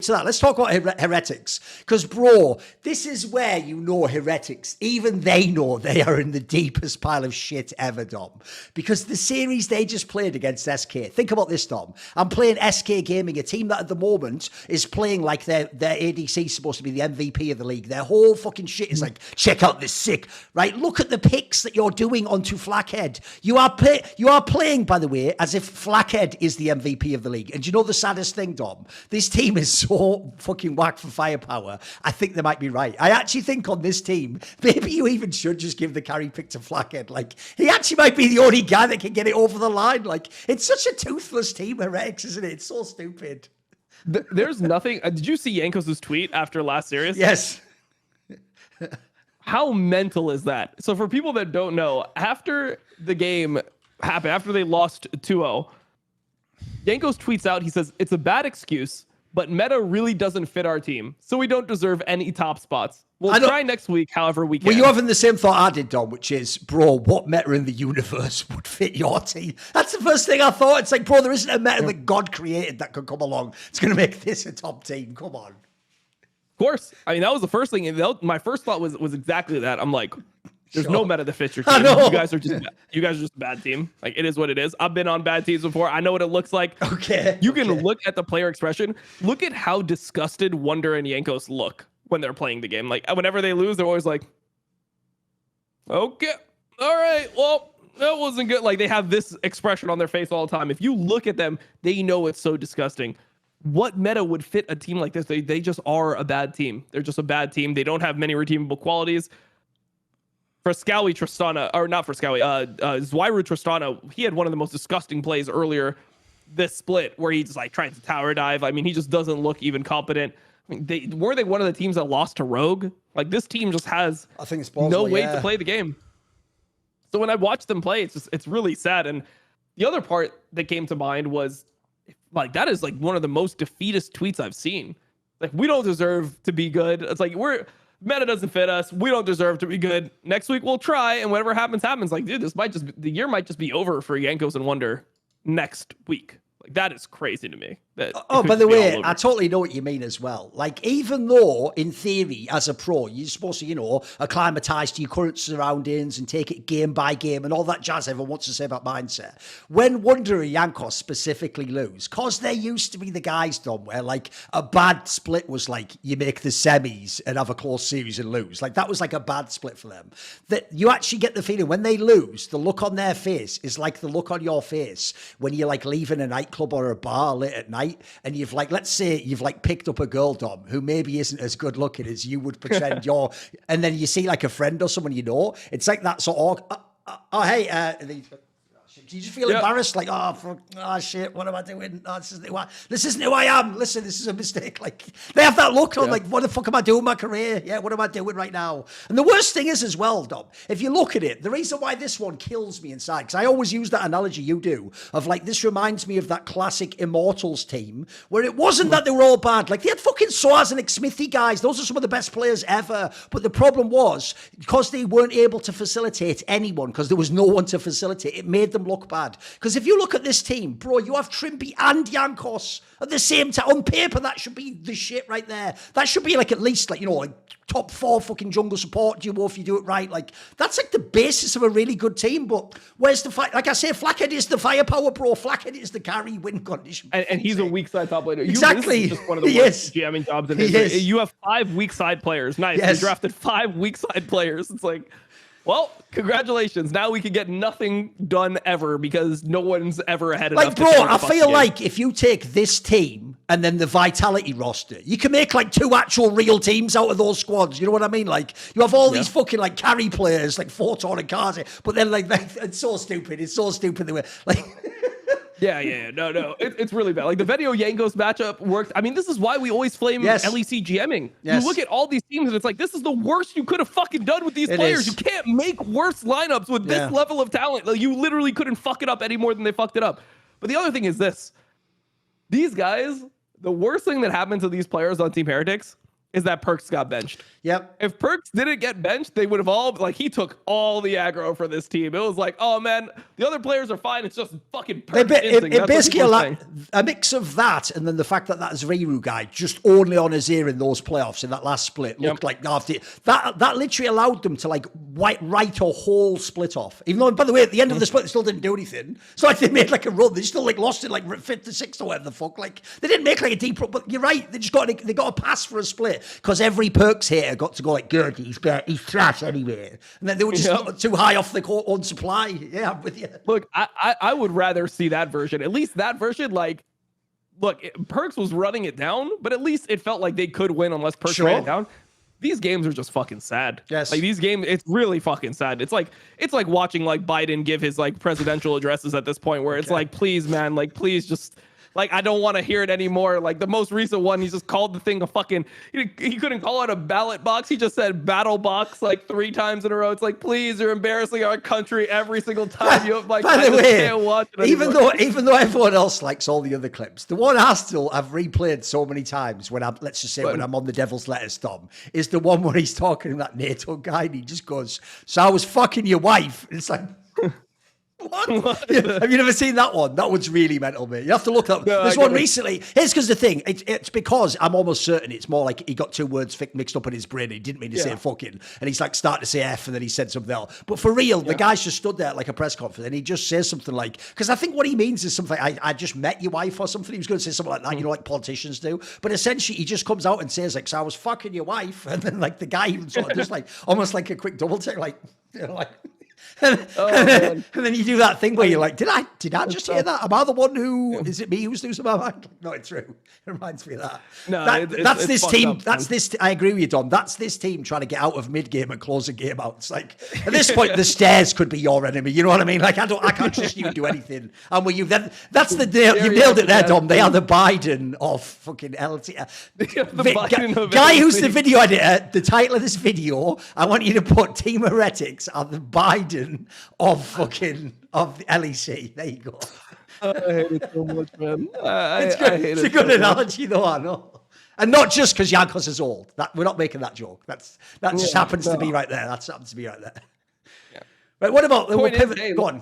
to that. Let's talk about Heretics. Because, bro, this is where you know Heretics, even they know they are in the deepest pile of shit ever, Dom. Because the series they just played against SK, think about this, Dom. I'm playing SK Gaming, a team that at the moment is playing like their ADC is supposed to be the MVP of the league. Their whole fucking shit is like, check out this sick, right? Look at the picks that you're doing onto Flackhead. You are playing, by the way, as if Flackhead is the MVP of the league. And do you know the saddest thing, Dom? This team is so fucking whack for firepower. I think they might be right. I actually think on this team, maybe you even should just give the carry pick to Flackhead. Like, he actually might be the only guy that can get it over the line. Like, it's such a toothless team, Heretics, isn't it? It's so stupid. There's nothing. Did you see Yankos' tweet after last series? Yes. How mental is that? So for people that don't know, after the game happened, after they lost 2-0, Yankos tweets out, he says, it's a bad excuse, but meta really doesn't fit our team, so we don't deserve any top spots. We'll try next week however we can. Well, you're having the same thought I did, Dom, which is, bro, what meta in the universe would fit your team? That's the first thing I thought. It's like, bro, there isn't a meta that God created that could come along. It's going to make this a top team. Come on. Of course. I mean, that was the first thing. My first thought was exactly that. I'm like, there's no meta that fits your team. I know. You guys are just a bad team. Like, it is what it is. I've been on bad teams before. I know what it looks like. Okay. You can look at the player expression. Look at how disgusted Wunder and Yankos look when they're playing the game. Like, whenever they lose, they're always like, okay, all right, well, that wasn't good. Like, they have this expression on their face all the time. If you look at them, they know it's so disgusting. What meta would fit a team like this? They just are a bad team. They're just a bad team. They don't have many redeemable qualities. Frisky Tristana, or not Frisky, Zweiru Tristana, he had one of the most disgusting plays earlier this split where he just like trying to tower dive. I mean, he just doesn't look even competent. I mean, were they one of the teams that lost to Rogue? Like, this team just has no way to play the game. So when I watch them play, it's really sad. And the other part that came to mind was, like, that is like one of the most defeatist tweets I've seen. Like, we don't deserve to be good. It's like, meta doesn't fit us. We don't deserve to be good. Next week we'll try, and whatever happens. Like, dude, the year might just be over for Yankos and Wunder next week. Like, that is crazy to me. Oh, by the way, I totally know what you mean as well. Like, even though, in theory, as a pro, you're supposed to, acclimatise to your current surroundings and take it game by game and all that jazz everyone wants to say about mindset. When Wunder and Yankos specifically lose, because there used to be the guys, Dom, where, like, a bad split was like, you make the semis and have a close series and lose. Like, that was like a bad split for them. That you actually get the feeling when they lose, the look on their face is like the look on your face when you're, like, leaving a nightclub or a bar late at night, and you've like, let's say you've like picked up a girl, Dom, who maybe isn't as good looking as you would pretend you're, and then you see like a friend or someone it's like that sort of, hey, you just feel embarrassed, like, oh shit, what am I doing? Oh, this isn't who I am. Listen, this is a mistake. Like, they have that look on, like, what the fuck am I doing with my career? Yeah, what am I doing right now? And the worst thing is as well, Dom, if you look at it, the reason why this one kills me inside, because I always use that analogy you do, of like, this reminds me of that classic Immortals team, where it wasn't that they were all bad. Like, they had fucking Soaz and Smithy guys. Those are some of the best players ever. But the problem was, because they weren't able to facilitate anyone, because there was no one to facilitate, it made them look bad. Because if you look at this team, bro, you have Trimpy and Yankos at the same time. On paper, that should be the shit right there. That should be like at least like, like top 4 fucking jungle support duo if you do it right. Like, that's like the basis of a really good team. But where's the fight? Like I say, Flackhead is the firepower, bro. Flackhead is the carry win condition. And he's a weak side top laner. Exactly. This is just one of the worst GMing jobs in history. You have 5 weak side players. Nice. Yes. You drafted 5 weak side players. It's like, well, congratulations. Now we can get nothing done ever because no one's ever ahead enough. Like, bro, I feel like if you take this team and then the Vitality roster, you can make like 2 actual real teams out of those squads. You know what I mean? Like, you have all these fucking like carry players like Forton and Kazi, but then like, it's so stupid. It's so stupid. They were like... Yeah. No. It's really bad. Like, the Venio Yankos matchup worked. I mean, this is why we always flame LEC GMing. Yes. You look at all these teams and it's like, this is the worst you could have fucking done with these players. You can't make worse lineups with this level of talent. Like, you literally couldn't fuck it up any more than they fucked it up. But the other thing is this. These guys, the worst thing that happened to these players on Team Heretics is that Perkz got benched. Yep. If Perkz didn't get benched, they would have all, like, he took all the aggro for this team. It was like, oh man, the other players are fine. It's just fucking Perkz. It basically a mix of that, and then the fact that Zviru guy just only on his ear in those playoffs in that last split looked like after that literally allowed them to like write a whole split off. Even though, by the way, at the end of the split, they still didn't do anything. So like they made like a run. They still like lost it like 5th to 6th or whatever the fuck. Like they didn't make like a deep run, but you're right. They got a pass for a split because every Perkz hater got to go like, good, he's trash anyway. And then they were just too high off the own supply. Yeah, I'm with you. Look, I would rather see that version. At least that version, like, look, Perkz was running it down, but at least it felt like they could win unless Perkz ran it down. These games are just fucking sad. Yes. Like these games, it's really fucking sad. It's like watching like Biden give his like presidential addresses at this point where it's like, please, man, like, please just, like, I don't want to hear it anymore. Like the most recent one, he just called the thing a fucking, he couldn't call it a ballot box. He just said battle box like 3 times in a row. It's like, please, you're embarrassing our country every single time. You like, by the way, can't watch it even though everyone else likes all the other clips, the one I've replayed so many times when I'm on the Devil's Lettuce, Tom, is the one where he's talking to that NATO guy and he just goes, so I was fucking your wife. And it's like, what? Have you never seen that one? That one's really mental, mate. You have to look up. There's one recently. Here's because the thing, it's because I'm almost certain it's more like he got 2 words mixed up in his brain. He didn't mean to say fucking, and he's like starting to say F, and then he said something else. But for real, the guy's just stood there at like a press conference, and he just says something like, because I think what he means is something, I just met your wife or something. He was going to say something like that, you know, like politicians do. But essentially, he just comes out and says like, so I was fucking your wife, and then like the guy even sort of just like almost like a quick double take, like, you know, like. And then you do that thing where you're like, did I just hear that? Am I the one who, is it me who's losing my mind? No, it's true. It reminds me of that. No, that's this team. I agree with you, Dom. That's this team trying to get out of mid-game and close a game out. It's like, at this point, the stairs could be your enemy. You know what I mean? Like, I can't trust you to do anything. And when you nailed it there, Dom. They are the Biden of fucking LT. Guy who's the video editor, the title of this video, I want you to put Team Heretics are the Biden of the LEC. There you go. I hate it so much, man. It's a good analogy, though. I know, and not just because Jankos is old. We're not making that joke. That just happens to be right there. That happens to be right there. Yeah. Right. What about the pivot? Go on.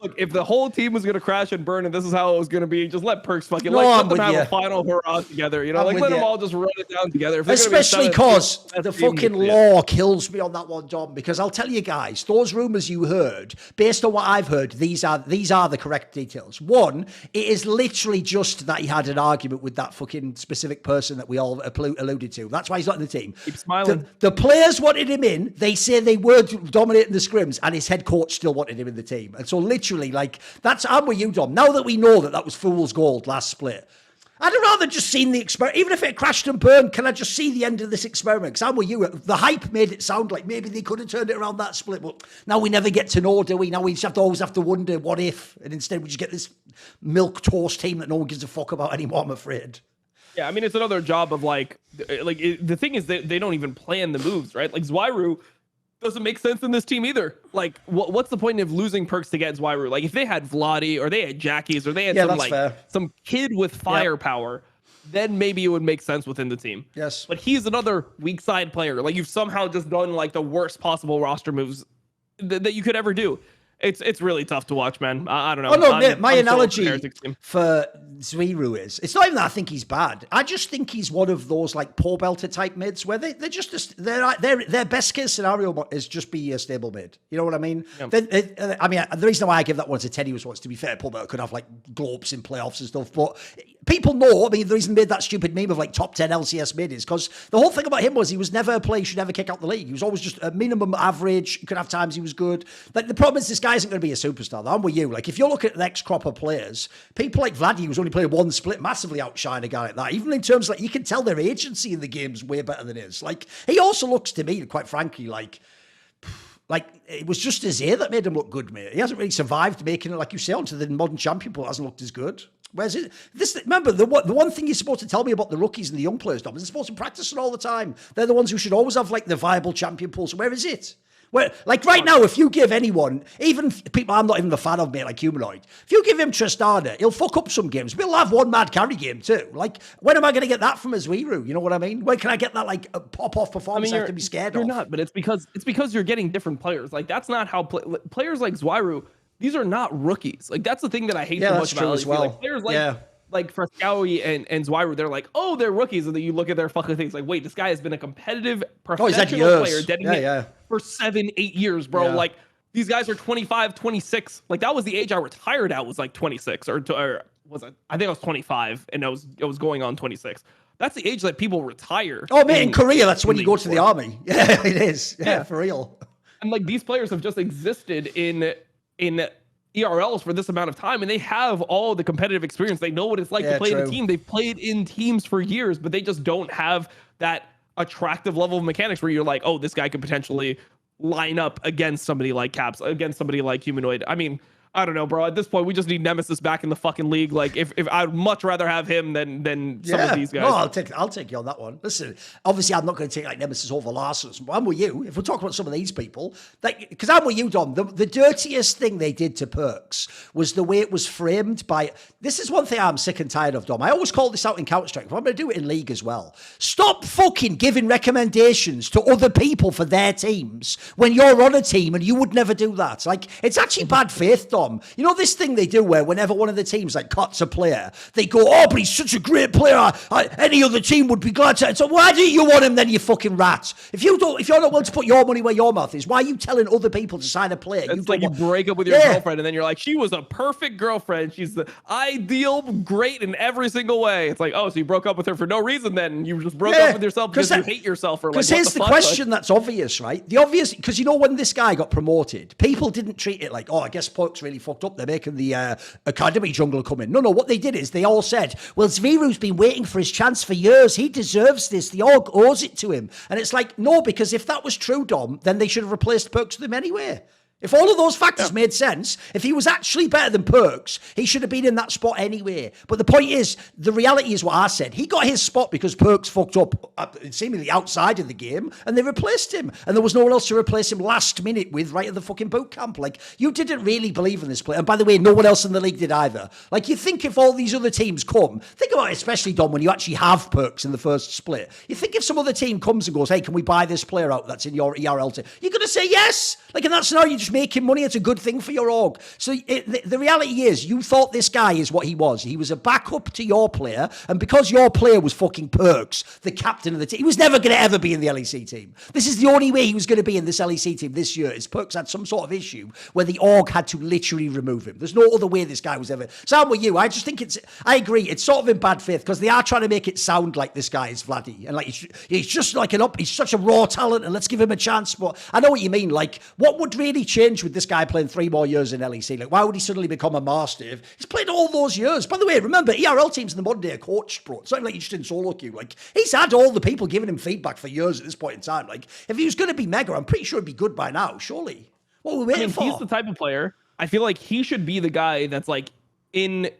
Look, if the whole team was going to crash and burn and this is how it was going to be, just let Perkz fucking let them have a final hurrah together. You know, like let them all just run it down together. Especially because the fucking law kills me on that one, Dom. Because I'll tell you guys, those rumors you heard, based on what I've heard, these are the correct details. One, it is literally just that he had an argument with that fucking specific person that we all alluded to. That's why he's not in the team. Keep smiling. The players wanted him in. They say they were dominating the scrims, and his head coach still wanted him in the team. And so literally, like, I'm with you, Dom. Now that we know that was fool's gold last split, I'd have rather just seen the experiment. Even if it crashed and burned, can I just see the end of this experiment? Because I'm with you. The hype made it sound like maybe they could have turned it around that split, but now we never get to know, do we? Now we just always have to wonder, what if? And instead we just get this milk toast team that no one gives a fuck about anymore, I'm afraid. Yeah, I mean, it's another job of the thing is that they don't even plan the moves, right? Like Zviru doesn't make sense in this team either. Like, what's the point of losing Perkz to get Zviru? Like, if they had Vladi or they had Jackies or they had some kid with firepower, then maybe it would make sense within the team. Yes. But he's another weak side player. Like, you've somehow just done like the worst possible roster moves that you could ever do. It's really tough to watch, man. I don't know. Oh no, my analogy for Zviru is, it's not even that I think he's bad. I just think he's one of those like Paul Belter type mids where they're just their best case scenario is just be a stable mid. You know what I mean? Yeah. I mean, the reason why I give that one to Teddy was, to be fair, Paul Belter could have like globes in playoffs and stuff, but people know. I mean, the reason he made that stupid meme of like top 10 LCS mid is because the whole thing about him was he was never a player you should ever kick out the league. He was always just a minimum average. You could have times he was good. Like, the problem is this guy isn't going to be a superstar. I'm with you. Like, if you're looking at the next crop of players, people like Vladdy, who's only played one split, massively outshine a guy like that. Even in terms of, like, you can tell their agency in the game's way better than his. Like, he also looks to me, quite frankly, like it was just his ear that made him look good, mate. He hasn't really survived making it, like you say, onto the modern champion, but hasn't looked as good. Where's it? Remember, the one thing you're supposed to tell me about the rookies and the young players, Dom, is they're supposed to practice it all the time. They're the ones who should always have, like, the viable champion pool. So where is it? Well, like right now, if you give anyone, even people I'm not even a fan of, mate, like Humanoid, if you give him Tristana, he'll fuck up some games. We'll have one mad carry game too. Like, when am I going to get that from Azwiru? You know what I mean? When can I get that like pop-off performance I have to be scared of? You're not, but it's because you're getting different players. Like, that's not how players like Zwiru, these are not rookies. Like, that's the thing that I hate so much about LEC. Well. Like, players like Frisky and Zwiru, they're like, oh, they're rookies, and then you look at their fucking things like, wait, this guy has been a competitive professional player dedicated for 7-8 years, bro. Yeah. Like, these guys are 25, 26. Like, that was the age I retired at, was like 26 or was it? I think I was 25 and I was going on 26. That's the age that people retire. Oh, man, in Korea, that's when you go to the army. Yeah, it is. Yeah, for real. And like, these players have just existed in ERLs for this amount of time, and they have all the competitive experience. They know what it's like to play in a team. They've played in teams for years, but they just don't have that attractive level of mechanics where you're like, oh, this guy could potentially line up against somebody like Caps, against somebody like Humanoid. I mean, I don't know, bro. At this point, we just need Nemesis back in the fucking league. Like, if I'd much rather have him than some of these guys. No, I'll take you on that one. Listen, obviously, I'm not going to take like Nemesis over Larson. I'm with you. If we're talking about some of these people, like, because I'm with you, Dom. The dirtiest thing they did to Perkz was the way it was framed by. This is one thing I'm sick and tired of, Dom. I always call this out in Counter-Strike, but I'm going to do it in League as well. Stop fucking giving recommendations to other people for their teams when you're on a team and you would never do that. Like, it's actually bad faith, Dom. You know this thing they do where whenever one of the teams like cuts a player, they go, oh, but he's such a great player. Any other team would be glad to. So why do you want him then, you fucking rat? If you're not willing to put your money where your mouth is, why are you telling other people to sign a player? It's like you break up with your girlfriend and then you're like, she was a perfect girlfriend. She's the ideal, great in every single way. It's like, oh, so you broke up with her for no reason then. You just broke up with yourself because you hate yourself. Or like, here's the question that's obvious, right? The obvious, because you know when this guy got promoted, people didn't treat it like, oh, I guess Perkz really fucked up. They're making the academy jungler come in. No, what they did is they all said, well, Zviru's been waiting for his chance for years. He deserves this. The org owes it to him. And it's like, no, because if that was true, Dom, then they should have replaced Perkz with him anyway. If all of those factors made sense, if he was actually better than Perkz, he should have been in that spot anyway. But the point is, the reality is what I said. He got his spot because Perkz fucked up seemingly outside of the game, and they replaced him. And there was no one else to replace him last minute with right at the fucking boot camp. Like, you didn't really believe in this player. And by the way, no one else in the league did either. Like, you think if all these other teams come, think about it, especially, Dom, when you actually have Perkz in the first split. You think if some other team comes and goes, hey, can we buy this player out that's in your ERL team? You're going to say yes. Like, in that scenario, you just making money. It's a good thing for your org. So the reality is, you thought this guy is what he was. He was a backup to your player, and because your player was fucking Perkz, the captain of the team, he was never going to ever be in the LEC team. This is the only way he was going to be in this LEC team this year, is Perkz had some sort of issue where the org had to literally remove him. There's no other way this guy was ever. So I'm with you. I just think I agree. It's sort of in bad faith because they are trying to make it sound like this guy is Vladdy, and like he's just like he's such a raw talent, and let's give him a chance. But I know what you mean. Like, what would really change with this guy playing 3 more years in LEC? Like, why would he suddenly become a master if he's played all those years? By the way, remember, ERL teams in the modern day are coached, bro. It's not like he's just in solo queue. Like, he's had all the people giving him feedback for years at this point in time. Like, if he was going to be mega, I'm pretty sure he'd be good by now, surely. What are we waiting for? He's the type of player, I feel like he should be the guy that's like in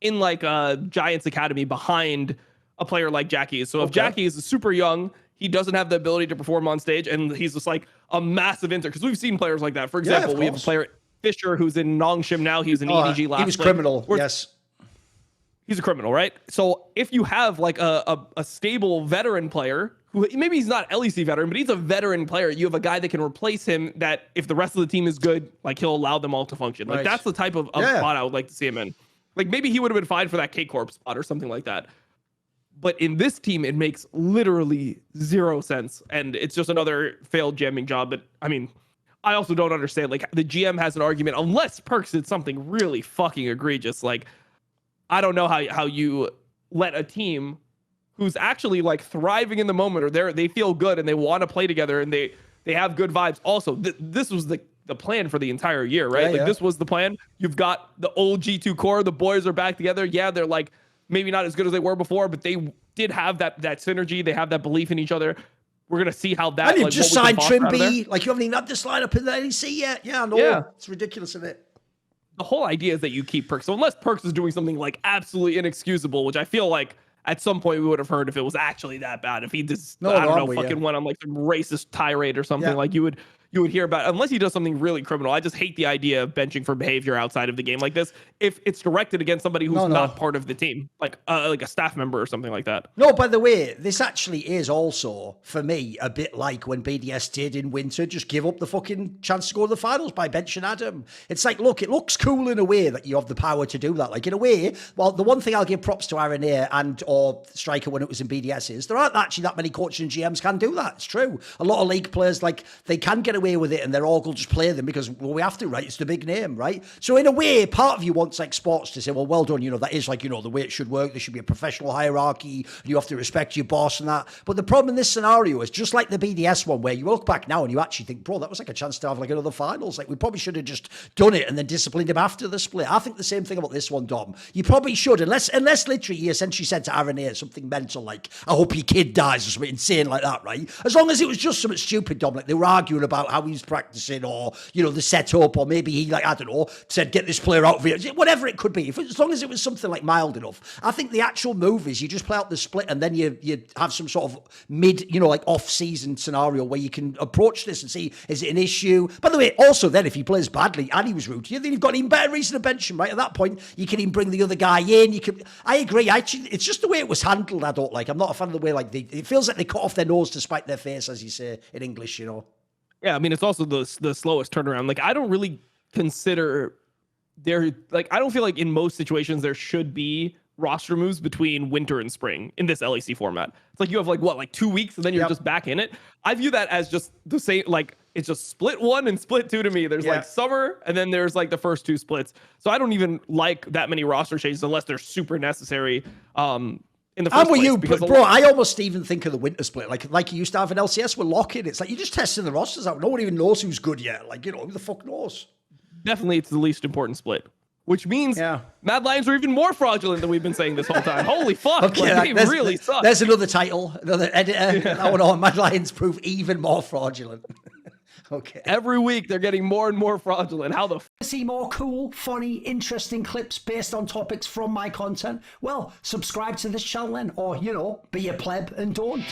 like a Giants Academy behind a player like Jackie. So if Jackie is super young, he doesn't have the ability to perform on stage, and he's just like a massive because we've seen players like that. For example, we have a player, Fisher, who's in Nongshim now. He was in EDG last. He was criminal. Yes. He's a criminal, right? So if you have like a stable veteran player who maybe he's not LEC veteran, but he's a veteran player, you have a guy that can replace him that if the rest of the team is good, like he'll allow them all to function. Like that's the type of spot I would like to see him in. Like maybe he would have been fine for that K-Corp spot or something like that. But in this team, it makes literally 0 sense. And it's just another failed jamming job. But I mean, I also don't understand. Like, the GM has an argument, unless Perkz did something really fucking egregious. Like, I don't know how you let a team who's actually like thriving in the moment, or they feel good and they want to play together and they have good vibes. Also, this was the plan for the entire year, right? This was the plan. You've got the old G2 core. The boys are back together. Yeah, they're like maybe not as good as they were before, but they did have that synergy. They have that belief in each other. We're going to see how that... And you've just signed Trimby. Like, you haven't even had this lineup in the NEC yet. Yeah, no. Yeah. It's ridiculous, isn't it? The whole idea is that you keep Perkz. So unless Perkz is doing something like absolutely inexcusable, which I feel like at some point we would have heard if it was actually that bad. If he just, went on like some racist tirade or something, like you you would hear about, unless he does something really criminal. I just hate the idea of benching for behavior outside of the game like this. If it's directed against somebody who's not part of the team, like a staff member or something like that. No, by the way, this actually is also, for me, a bit like when BDS did in winter, just give up the fucking chance to go to the finals by benching Adam. It's like, look, it looks cool in a way that you have the power to do that. Like, in a way, well, the one thing I'll give props to RNA and or Striker when it was in BDS is there aren't actually that many coaches and GMs can do that. It's true. A lot of league players, like, they can get away with it and they're all going to just play them because, well, we have to, right? It's the big name, right? So in a way, part of you wants, like, sports to say, well done, that is, like, the way it should work. There should be a professional hierarchy and you have to respect your boss and that. But the problem in this scenario is just like the BDS one where you look back now and you actually think, bro, that was like a chance to have like another finals. Like, we probably should have just done it and then disciplined him after the split. I think the same thing about this one, Dom. You probably should, unless literally he essentially said to RNA something mental like, I hope your kid dies or something insane like that, right? As long as it was just something stupid, Dom, like they were arguing about how he's practicing or, the setup, or maybe he, like, I don't know, said, get this player out of here, whatever it could be. As long as it was something like mild enough. I think the actual move is you just play out the split and then you have some sort of mid, like off-season scenario where you can approach this and see, is it an issue? By the way, also then if he plays badly and he was rude to you, then you've got an even better reason to bench him, right? At that point, you can even bring the other guy in. I agree. Actually, it's just the way it was handled I don't like. I'm not a fan of the way, like, it feels like they cut off their nose to spite their face, as you say in English, Yeah, I mean, it's also the slowest turnaround. Like, I don't really consider I don't feel like in most situations there should be roster moves between winter and spring in this LEC format. It's like you have like 2 weeks and then you're just back in it. I view that as just the same, like it's just split 1 and split 2 to me. There's like summer and then there's like the first 2 splits. So I don't even like that many roster changes unless they're super necessary. In the first place, you, bro. I almost even think of the winter split like you used to have in LCS with lock-in. It's like you're just testing the rosters out. No one even knows who's good yet. Like, who the fuck knows? Definitely, it's the least important split. Which means Mad Lions are even more fraudulent than we've been saying this whole time. Holy fuck. Okay, they really suck. There's another title, another editor. That one on Mad Lions prove even more fraudulent. Okay. Every week they're getting more and more fraudulent. How the see more cool, funny, interesting clips based on topics from my content? Well, subscribe to this channel then, or, be a pleb and don't.